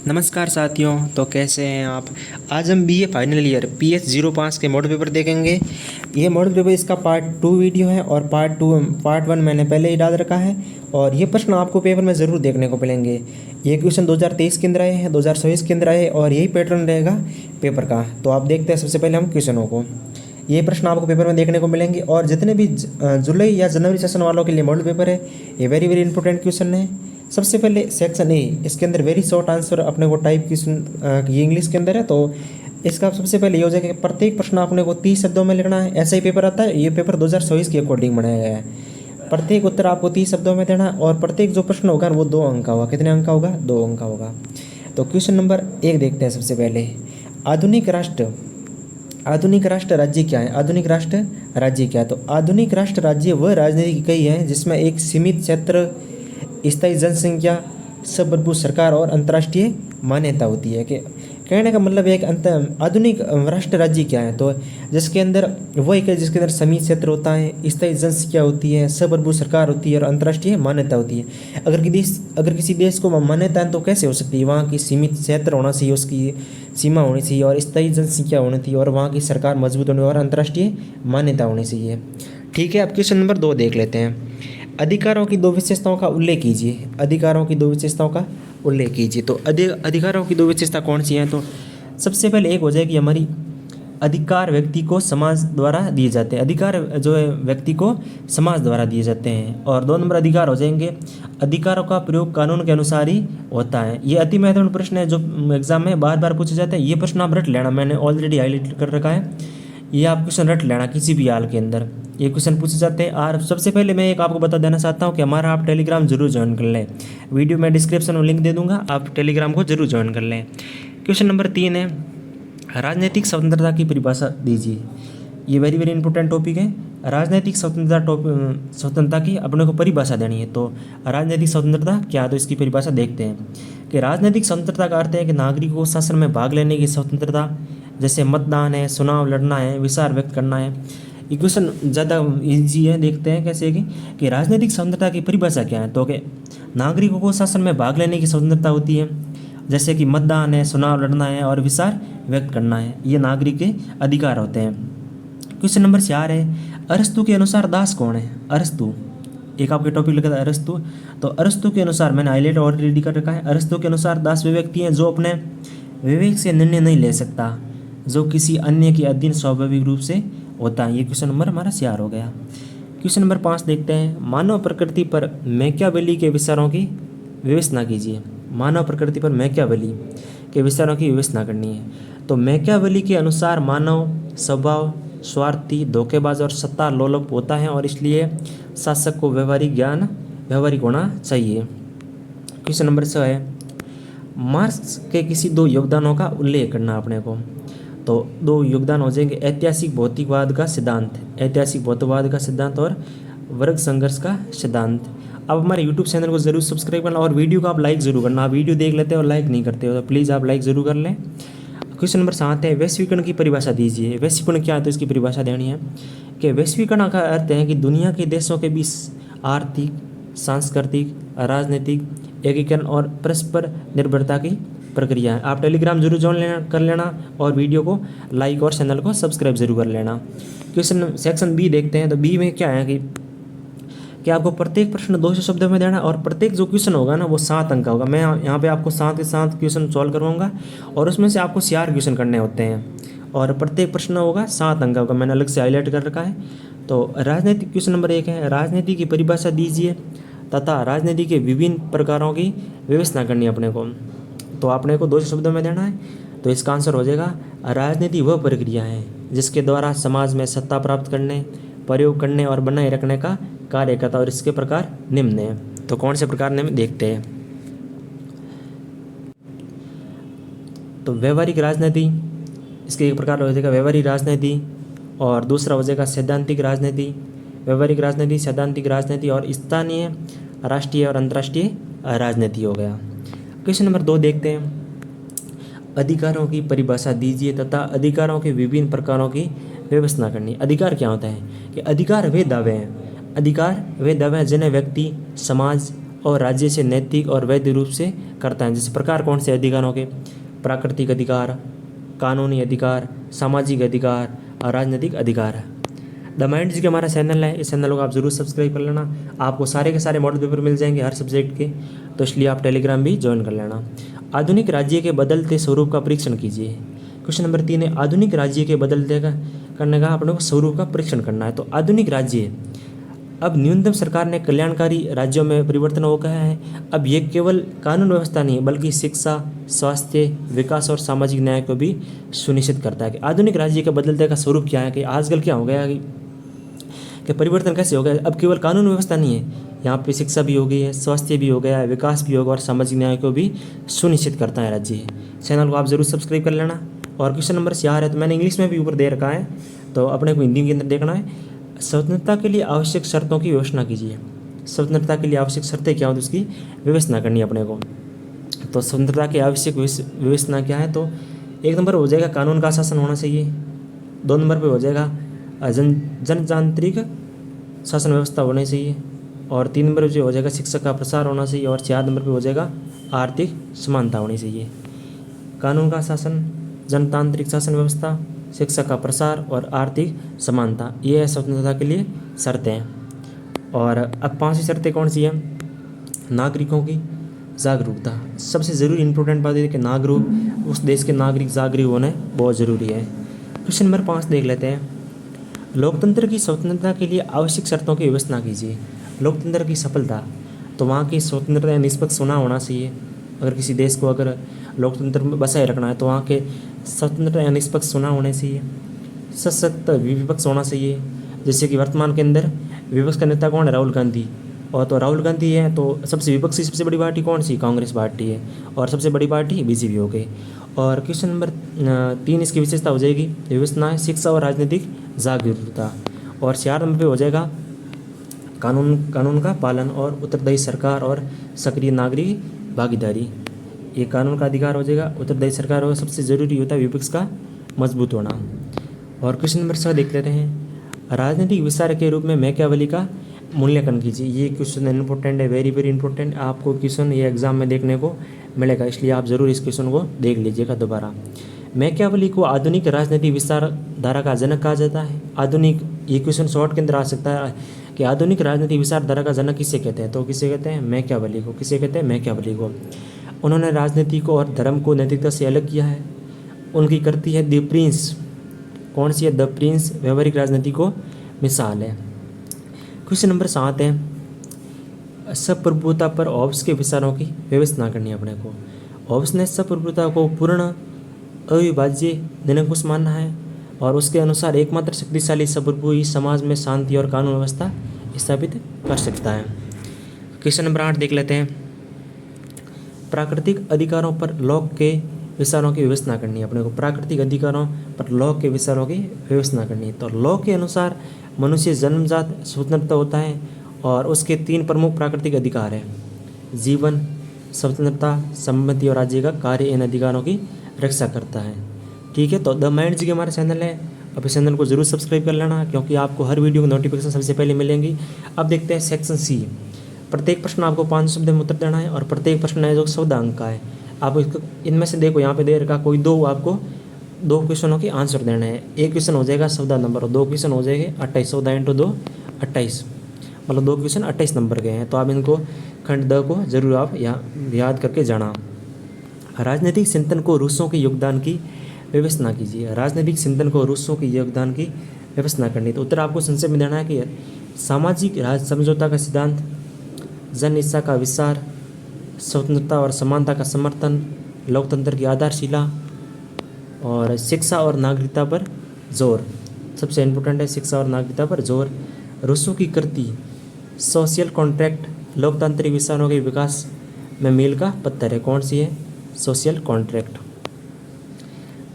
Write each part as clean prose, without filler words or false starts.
नमस्कार साथियों। तो कैसे हैं आप। आज हम बीए फाइनल ईयर PS05 के मॉडल पेपर देखेंगे। ये मॉडल पेपर इसका पार्ट 2 वीडियो है और पार्ट 1 मैंने पहले ही डाल रखा है और ये प्रश्न आपको पेपर में ज़रूर देखने को मिलेंगे। ये क्वेश्चन 2023 के अंदर आए हैं, 2024 के अंदर आए और यही पैटर्न रहेगा पेपर का। तो आप देखते हैं सबसे पहले हम क्वेश्चनों को। ये प्रश्न आपको पेपर में देखने को मिलेंगे और जितने भी जुलाई या जनवरी सेशन वालों के लिए मॉडल पेपर है, ये वेरी वेरी इंपॉर्टेंट क्वेश्चन है। सबसे पहले सेक्शन ए, इसके अंदर वेरी शॉर्ट आंसर अपने को टाइप क्वेश्चन ये इंग्लिश के अंदर है। तो इसका सबसे पहले ये हो जाएगा कि प्रत्येक प्रश्न आपने को 30 शब्दों में लिखना है। ऐसा ही पेपर आता है। ये पेपर 2024 के अकॉर्डिंग बनाया गया है। प्रत्येक उत्तर आपको 30 शब्दों में देना और प्रत्येक जो प्रश्न होगा वो 2 अंक का होगा। कितने अंक का होगा? 2 अंक का होगा। तो क्वेश्चन नंबर 1 देखते हैं। सबसे पहले आधुनिक राष्ट्र राज्य क्या है? आधुनिक राष्ट्र राज्य क्या है? तो आधुनिक राष्ट्र राज्य वह राजनीति इकाई है जिसमें एक सीमित क्षेत्र, स्थायी जनसंख्या, सबबूत सरकार और अंतर्राष्ट्रीय मान्यता होती है। कि कहने का मतलब है कि आधुनिक राष्ट्र राज्य क्या है? तो जिसके अंदर वो एक है जिसके अंदर सीमित क्षेत्र होता है, स्थायी जनसंख्या होती है, सबबूत सरकार होती है और अंतर्राष्ट्रीय मान्यता होती है। अगर किसी देश को मान्यता है तो कैसे हो सकती है? वहाँ की सीमित क्षेत्र होना चाहिए, उसकी सीमा होनी चाहिए और स्थायी जनसंख्या होनी चाहिए और वहाँ की सरकार मजबूत होनी और अंतर्राष्ट्रीय मान्यता होनी चाहिए। ठीक है, अब क्वेश्चन नंबर 2 देख लेते हैं। अधिकारों की 2 विशेषताओं का उल्लेख कीजिए। अधिकारों की 2 विशेषताओं का उल्लेख कीजिए। तो अधिकारों की 2 विशेषता कौन सी हैं? तो सबसे पहले एक हो जाएगी हमारी, अधिकार व्यक्ति को समाज द्वारा दिए जाते हैं। अधिकार जो है व्यक्ति को समाज द्वारा दिए जाते हैं। और 2 नंबर अधिकार हो जाएंगे, अधिकारों का प्रयोग कानून के अनुसार ही होता है। ये अति महत्वपूर्ण प्रश्न है जो एग्जाम में बार बार पूछे जाते हैं। ये प्रश्न आप रट लेना, मैंने ऑलरेडी हाईलाइट कर रखा है। ये आप क्वेश्चन रट लेना, किसी भी हाल के अंदर ये क्वेश्चन पूछे जाते हैं। और सबसे पहले मैं एक आपको बता देना चाहता हूँ कि हमारा आप टेलीग्राम जरूर ज्वाइन कर लें। वीडियो में डिस्क्रिप्शन में लिंक दे दूंगा, आप टेलीग्राम को जरूर ज्वाइन कर लें। क्वेश्चन नंबर 3 है, राजनीतिक स्वतंत्रता की परिभाषा दीजिए। ये वेरी वेरी इंपॉर्टेंट टॉपिक है। राजनीतिक स्वतंत्रता की अपने को परिभाषा देनी है। तो राजनीतिक स्वतंत्रता क्या है? तो इसकी परिभाषा देखते हैं कि राजनीतिक स्वतंत्रता का अर्थ है कि नागरिकों को शासन में भाग लेने की स्वतंत्रता, जैसे मतदान है, चुनाव लड़ना है, विचार व्यक्त करना है। ये क्वेश्चन ज़्यादा ईजी है, देखते हैं कैसे है कि राजनीतिक स्वतंत्रता की परिभाषा क्या है। तो कि नागरिकों को शासन में भाग लेने की स्वतंत्रता होती है, जैसे कि मतदान है, चुनाव लड़ना है और विचार व्यक्त करना है। ये नागरिक के अधिकार होते हैं। क्वेश्चन नंबर 4 है, अरस्तु के अनुसार दास कौन है? अरस्तु एक आपके टॉपिक लगा था, अरस्तु। तो अरस्तु के अनुसार मैंने हाईलाइट ऑलरेडी कर रखा है। अरस्तु के अनुसार दास वे व्यक्ति हैं जो अपने विवेक से निर्णय नहीं ले सकता, जो किसी अन्य के अधीन स्वाभाविक रूप से होता है। ये क्वेश्चन नंबर हमारा 4 हो गया। क्वेश्चन नंबर 5 देखते हैं, मानव प्रकृति पर मैकियावेली के विचारों की विवेचना कीजिए। मानव प्रकृति पर मैकियावेली के विचारों की विवेचना करनी है। तो मैकियावेली के अनुसार मानव स्वभाव स्वार्थी, धोखेबाज और सत्ता लोलुप होता है और इसलिए शासक को व्यवहारिक होना चाहिए। क्वेश्चन नंबर 6 है, मार्क्स के किसी 2 योगदानों का उल्लेख करना अपने को। तो 2 योगदान हो जाएंगे, ऐतिहासिक भौतिकवाद का सिद्धांत, ऐतिहासिक भौतिकवाद का सिद्धांत और वर्ग संघर्ष का सिद्धांत। अब हमारे यूट्यूब चैनल को जरूर सब्सक्राइब करना और वीडियो को आप लाइक जरूर करना। आप वीडियो देख लेते हो और लाइक नहीं करते हो तो प्लीज़ आप लाइक जरूर कर लें। क्वेश्चन नंबर 7 है, वैश्वीकरण की परिभाषा दीजिए। वैश्वीकरण क्या है? तो इसकी परिभाषा देनी है कि वैश्वीकरण का अर्थ है कि दुनिया के देशों के बीच आर्थिक, सांस्कृतिक, राजनीतिक एकीकरण और परस्पर निर्भरता की प्रक्रिया है। आप टेलीग्राम जरूर ज्वाइन कर लेना और वीडियो को लाइक और चैनल को सब्सक्राइब जरूर कर लेना। क्वेश्चन सेक्शन बी देखते हैं। तो बी में क्या है कि आपको प्रत्येक प्रश्न 200 शब्दों में देना और प्रत्येक जो क्वेश्चन होगा ना वो 7 अंक का होगा। मैं यहाँ पे आपको 7 के 7 क्वेश्चन सॉल्व करवाऊंगा और उसमें से आपको 4 क्वेश्चन करने होते हैं और प्रत्येक प्रश्न होगा 7 अंक का होगा। मैंने अलग से हाईलाइट कर रखा है। तो राजनीतिक क्वेश्चन नंबर 1 है, राजनीति की परिभाषा दीजिए तथा राजनीति के विभिन्न प्रकारों की विवेचना करनी है अपने को। तो आपने को 200 शब्दों में देना है। तो इसका आंसर हो जाएगा, राजनीति वह प्रक्रिया है जिसके द्वारा समाज में सत्ता प्राप्त करने, प्रयोग करने और बनाए रखने का कार्य करता है और इसके प्रकार निम्न है। तो कौन से प्रकार निम्न देखते हैं। तो व्यवहारिक राजनीति, इसके एक प्रकार हो जाएगा व्यवहारिक राजनीति और दूसरा हो जाएगा सैद्धांतिक राजनीति। व्यवहारिक राजनीति, सैद्धांतिक राजनीति और स्थानीय, राष्ट्रीय और अंतर्राष्ट्रीय राजनीति हो गया। क्वेश्चन नंबर 2 देखते हैं, अधिकारों की परिभाषा दीजिए तथा अधिकारों के विभिन्न प्रकारों की विवेचना करनी। अधिकार क्या होता है? कि अधिकार वे दावे हैं, अधिकार वे दावे हैं जिन्हें व्यक्ति, समाज और राज्य से नैतिक और वैध रूप से करता है। जैसे प्रकार कौन से अधिकारों के? प्राकृतिक अधिकार, कानूनी अधिकार, सामाजिक अधिकार और राजनीतिक अधिकार है। द माइंड जी का हमारा चैनल है, इस चैनल को आप जरूर सब्सक्राइब कर लेना। आपको सारे के सारे मॉडल पेपर मिल जाएंगे हर सब्जेक्ट के, तो इसलिए आप टेलीग्राम भी ज्वाइन कर लेना। आधुनिक राज्य के बदलते स्वरूप का परीक्षण कीजिए। क्वेश्चन नंबर 3 है, आधुनिक राज्य के बदलते करने का अपने को स्वरूप का परीक्षण करना है। तो आधुनिक राज्य, अब न्यूनतम सरकार ने कल्याणकारी राज्यों में परिवर्तन हो गया है। अब ये केवल कानून व्यवस्था नहीं है बल्कि शिक्षा, स्वास्थ्य, विकास और सामाजिक न्याय को भी सुनिश्चित करता है। कि आधुनिक राज्य के बदलते का स्वरूप क्या है, कि आजकल क्या हो गया कि परिवर्तन कैसे हो गया? अब केवल कानून व्यवस्था नहीं है, यहाँ पे शिक्षा भी हो गई है, स्वास्थ्य भी हो गया है, विकास भी होगा और सामाजिक न्याय को भी सुनिश्चित करता है राज्य। चैनल को आप जरूर सब्सक्राइब कर लेना। और क्वेश्चन नंबर 4 है, तो मैंने इंग्लिश में भी ऊपर दे रखा है, तो अपने को हिंदी के अंदर देखना है। स्वतंत्रता के लिए आवश्यक शर्तों की व्यवस्था कीजिए। स्वतंत्रता के लिए आवश्यक शर्तें क्या होती है, उसकी व्यवस्था करनी है अपने को। तो स्वतंत्रता की आवश्यक व्यवस्था क्या है? तो 1 नंबर हो जाएगा कानून का शासन होना चाहिए, 2 नंबर पे हो जाएगा जनतांत्रिक शासन व्यवस्था होनी चाहिए, और 3 नंबर पे हो जाएगा शिक्षा का प्रसार होना चाहिए, और 4 नंबर पे हो जाएगा आर्थिक समानता होनी चाहिए। कानून का शासन, जनतांत्रिक शासन व्यवस्था, शिक्षा का प्रसार और आर्थिक समानता, ये है स्वतंत्रता के लिए शर्तें। और अब 5वीं शर्तें कौन सी हैं? नागरिकों की जागरूकता। सबसे ज़रूरी इंपॉर्टेंट बात है कि नागरिक, उस देश के नागरिक जागरूक होने बहुत ज़रूरी है। क्वेश्चन नंबर 5 देख लेते हैं। लोकतंत्र की स्वतंत्रता के लिए आवश्यक शर्तों की व्यवस्था कीजिए। लोकतंत्र की सफलता, तो वहाँ की स्वतंत्रता निष्पक्ष चुनाव होना चाहिए। अगर किसी देश को अगर लोकतंत्र में बसाए रखना है तो वहाँ के स्वतंत्र या निष्पक्ष चुनाव होने चाहिए। सशक्त विपक्ष होना चाहिए। जैसे कि वर्तमान के अंदर विपक्ष का नेता कौन है? राहुल गांधी। और तो राहुल गांधी है, तो सबसे विपक्षी सबसे बड़ी पार्टी कौन सी? कांग्रेस पार्टी है, और सबसे बड़ी पार्टी बीजेपी हो गई। और क्वेश्चन नंबर 3 इसकी विशेषता हो जाएगी, व्यवस्था है शिक्षा और राजनीतिक जागरूकता। और 4 नंबर पे हो जाएगा कानून का पालन और उत्तरदायी सरकार और सक्रिय नागरिक भागीदारी। ये कानून का अधिकार हो जाएगा, उत्तरदायी सरकार होगा, सबसे ज़रूरी होता है विपक्ष का मजबूत होना। और क्वेश्चन नंबर 6 देख लेते हैं। राजनीतिक विचार के रूप में मैकियावेली का मूल्यांकन कीजिए। ये क्वेश्चन इंपॉर्टेंट है, वेरी वेरी इंपॉर्टेंट। आपको क्वेश्चन ये एग्जाम में देखने को मिलेगा, इसलिए आप ज़रूर इस क्वेश्चन को देख लीजिएगा दोबारा। मैकियावेली को आधुनिक राजनीतिक विचारधारा का जनक कहा जाता है। आधुनिक, ये क्वेश्चन शॉर्ट के अंदर आ सकता है कि आधुनिक राजनीतिक विचारधारा का जनक किसे कहते हैं? तो किसे कहते हैं? मैकियावेली को। किसे कहते हैं? मैकियावेली को। उन्होंने राजनीति को और धर्म को नैतिकता से अलग किया है। उनकी कृति है द प्रिंस। कौन सी है? द प्रिंस व्यवहारिक राजनीति को मिसाल है। क्वेश्चन नंबर 7 है, सप्रभुता पर होब्स के विचारों की व्यवस्था करनी है अपने को। होब्स ने सप्रभुता को पूर्ण अविभाज्य निरंकुश माना है, और उसके अनुसार एकमात्र शक्तिशाली सप्रभु ही समाज में शांति और कानून व्यवस्था स्थापित कर सकता है। क्वेश्चन नंबर 8 देख लेते हैं। प्राकृतिक अधिकारों पर लॉक के विचारों की व्यवस्था करनी है अपने को। प्राकृतिक अधिकारों पर लॉक के विचारों की व्यवस्था करनी है। तो लॉक के अनुसार मनुष्य जन्मजात स्वतंत्रता होता है, और उसके 3 प्रमुख प्राकृतिक अधिकार हैं, जीवन, स्वतंत्रता, सम्मति और राज्य का कार्य इन अधिकारों की रक्षा करता है। ठीक है, तो द माइंड जी के हमारा चैनल है, अब इस चैनल को जरूर सब्सक्राइब कर लेना, क्योंकि आपको हर वीडियो की नोटिफिकेशन सबसे पहले मिलेंगी। अब देखते हैं सेक्शन सी। प्रत्येक प्रश्न आपको 5 शब्द में उत्तर देना है, और प्रत्येक प्रश्न है जो 14 अंक का है। आप इसको इनमें से देखो, यहाँ पे दे रखा कोई 2 आपको 2 क्वेश्चनों के आंसर देने हैं। एक क्वेश्चन हो जाएगा 14 नंबर, और 2 क्वेश्चन हो जाएंगे 28। 14 × 2 28, मतलब 2 क्वेश्चन 28 नंबर के हैं। तो आप इनको खंड द को जरूर आप याद करके जाना। राजनीतिक चिंतन को रूसों के योगदान की व्यवस्था कीजिए। राजनीतिक चिंतन को रूसों के योगदान की व्यवस्था करनी। तो उत्तर आपको संक्षेप में देना है कि सामाजिक राज समझौता का सिद्धांत, जन इच्छा का विस्तार, स्वतंत्रता और समानता का समर्थन, लोकतंत्र की आधारशिला, और शिक्षा और नागरिकता पर जोर। सबसे इम्पोर्टेंट है शिक्षा और नागरिकता पर जोर। रूसों की कृति, सोशल कॉन्ट्रैक्ट, लोकतांत्रिक विचारों के विकास में मील का पत्थर है। कौन सी है? Social contract.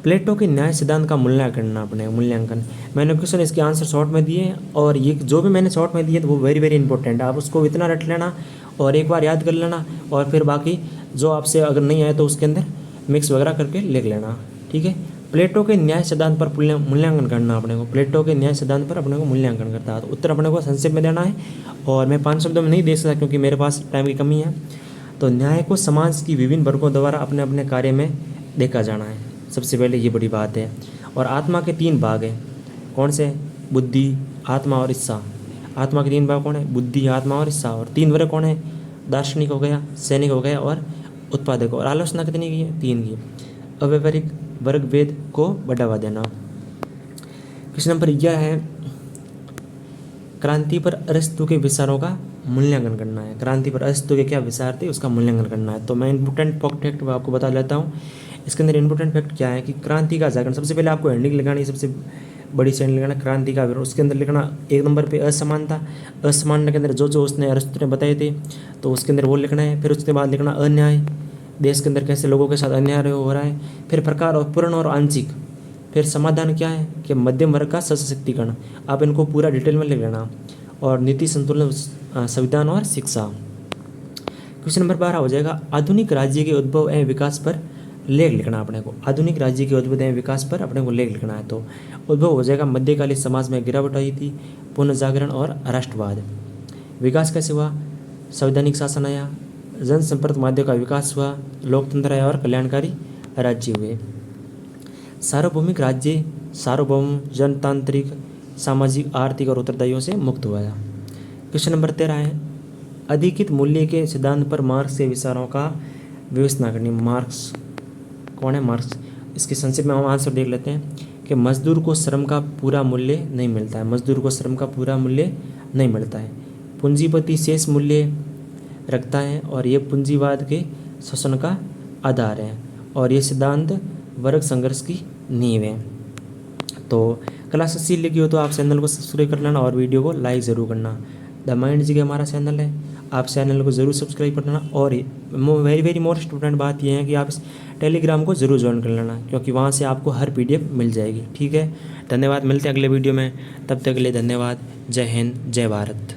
प्लेटो के न्याय सिद्धांत का मूल्यांकन। मैंने क्वेश्चन इसके आंसर शॉर्ट में दिए, और ये जो भी मैंने शॉर्ट में दिए तो वो वेरी वेरी इंपॉर्टेंट है। आप उसको इतना रट लेना और एक बार याद कर लेना, और फिर बाकी जो आपसे अगर नहीं आए तो उसके अंदर मिक्स वगैरह करके लिख लेना। ठीक है, प्लेटो के न्याय सिद्धांत पर मूल्यांकन करना अपने को, प्लेटो के न्याय सिद्धांत पर अपने को मूल्यांकन करता है। तो उत्तर अपने को संक्षेप में देना है और मैं 5 शब्दों में नहीं दे सकता क्योंकि मेरे पास टाइम की कमी है। तो न्याय को समाज की विभिन्न वर्गों द्वारा अपने अपने कार्य में देखा जाना है, सबसे पहले ये बड़ी बात है। और आत्मा के 3 भाग हैं, कौन से? बुद्धि, आत्मा और इच्छा। आत्मा के 3 भाग कौन है? बुद्धि, आत्मा और इच्छा। और 3 वर्ग कौन है? दार्शनिक हो गया, सैनिक हो गया और उत्पादक। और आलोचना कितनी की है? 3 की। अव्यवहारिक वर्ग भेद को बढ़ावा देना। क्वेश्चन नंबर 11 है, क्रांति पर अरस्तु के विचारों का मूल्यांकन करना है। क्रांति पर अरस्तु के क्या विचार थे उसका मूल्यांकन करना है। तो मैं इंपोर्टेंट फैक्ट आपको बता लेता हूँ। इसके अंदर इंपोर्टेंट फैक्ट क्या है कि क्रांति का जागरण, सबसे पहले आपको हेडिंग लगानी, सबसे बड़ी चैनल लिखना क्रांति का विरोध। उसके अंदर लिखना 1 नंबर पे असमानता, असमानता के अंदर जो जो उसने अरस्तु ने बताए थे तो उसके अंदर वो लिखना है। फिर उसके बाद लिखना अन्याय, देश के अंदर कैसे लोगों के साथ अन्याय हो रहा है। फिर प्रकार और पूर्ण और आंशिक। फिर समाधान क्या है कि मध्यम वर्ग का सशक्तिकरण। आप इनको पूरा डिटेल में लिख लेना। और नीति संतुलन, संविधान और शिक्षा। क्वेश्चन नंबर 12 हो जाएगा, आधुनिक राज्य के उद्भव एवं विकास पर लेख लिखना अपने को। आधुनिक राज्य के उद्भव एवं विकास पर अपने को लेख लिखना है। तो उद्भव हो जाएगा, मध्यकालीन समाज में गिरावट आई थी, पुनर्जागरण और राष्ट्रवाद। विकास कैसे हुआ? संवैधानिक शासन आया, जनसंपर्क माध्यम का विकास हुआ, लोकतंत्र आया और कल्याणकारी राज्य हुए। सार्वभौमिक राज्य सार्वभौम, जनतांत्रिक, सामाजिक, आर्थिक और उत्तरदायियों से मुक्त हुआ। क्वेश्चन नंबर 13 है, अधिकित मूल्य के सिद्धांत पर मार्क्स के विचारों का विवेचना करनी। मार्क्स कौन है? मार्क्स। इसके संक्षेप में हम आंसर देख लेते हैं कि मजदूर को श्रम का पूरा मूल्य नहीं मिलता है। मजदूर को श्रम का पूरा मूल्य नहीं मिलता है। पूंजीपति शेष मूल्य रखता है और ये पूंजीवाद के शोषण का आधार है और ये सिद्धांत वर्ग संघर्ष की नींव है। तो क्लास अच्छी लगी हो तो आप चैनल को सब्सक्राइब कर लेना और वीडियो को लाइक ज़रूर करना। द माइंड जी का हमारा चैनल है, आप चैनल को ज़रूर सब्सक्राइब कर लेना। और वेरी वेरी मोस्ट इंपॉर्टेंट बात यह है कि आप इस टेलीग्राम को ज़रूर ज्वाइन कर लेना क्योंकि वहाँ से आपको हर PDF मिल जाएगी। ठीक है, धन्यवाद। मिलते हैं अगले वीडियो में, तब तक के लिए धन्यवाद। जय हिंद, जय भारत।